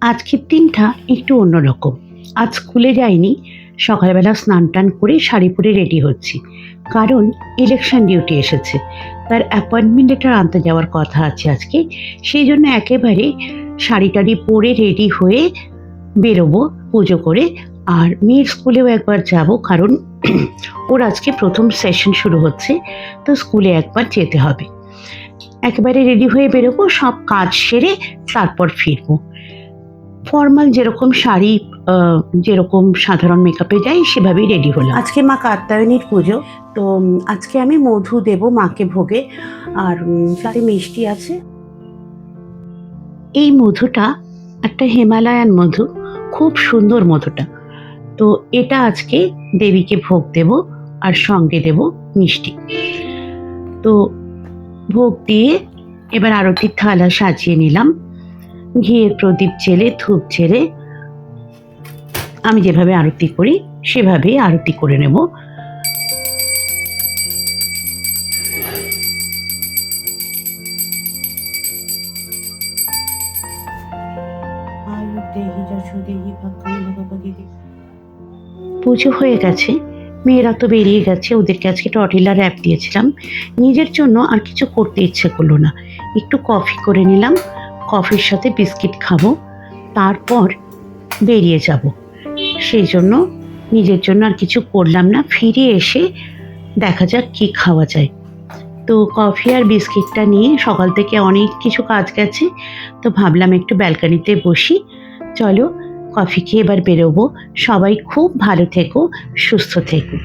আজকের দিনটা একটু অন্যরকম। আজ স্কুলে যাইনি। সকালবেলা স্নান-টান করে শাড়ি পরে রেডি হচ্ছি। কারণ ইলেকশন ডিউটি এসেছে। তার অ্যাপয়েন্টমেন্ট লেটার আনতে যাওয়ার কথা আছে আজকে। সেইজন্য একেবারে শাড়ি-টাড়ি পরে রেডি হয়ে বেরোবো পুজো করে। আর মেয়ের স্কুলেও একবার যাব, কারণ ওর আজকে প্রথম সেশন শুরু হচ্ছে। তো স্কুলে একবার যেতে হবে। একেবারে রেডি হয়ে বেরোবো, সব কাজ সেরে তারপর ফিরবো। ফর্মাল যেরকম শাড়ি, যেরকম সাধারণ মেকআপে যাই সেভাবেই রেডি হলাম। আজকে মা কাত্যায়নীর পুজো। তো আজকে আমি মধু দেব মাকে ভোগে। আর সাথে মিষ্টি আছে। এই মধুটা একটা হিমালয়ান মধু, খুব সুন্দর মধুটা। তো এটা আজকে দেবীকে ভোগ দেব, আর সঙ্গে দেব মিষ্টি। তো ভোগ দিয়ে এবার আরতির থালা সাজিয়ে নিলাম। ঘিয়ের প্রদীপ জেলে ধূপ ঝেড়ে আমি যেভাবে আরতি করি সেভাবেই আরতি করে নেব। পুজো হয়ে গেছে, মেয়েরা তো বেরিয়ে গেছে, ওদেরকে আজকে টর্টিলা র্যাপ দিয়েছিলাম। নিজের জন্য আর কিছু করতে ইচ্ছে করলো না। একটু কফি করে নিলাম, কফির সাথে বিস্কিট খাবো, তারপর বেরিয়ে যাব। সেই জন্য নিজের জন্য আর কিছু করলাম না। ফিরে এসে দেখা যাক কি খাওয়া যায়। তো কফি আর বিস্কিটটা নিয়ে সকাল থেকে অনেক কিছু কাজ গেছে, তো ভাবলাম একটু ব্যালকনিতে বসি। চলো কফি খেয়ে এবার বেরোবো। সবাই খুব ভালো থেকো, সুস্থ থেকো।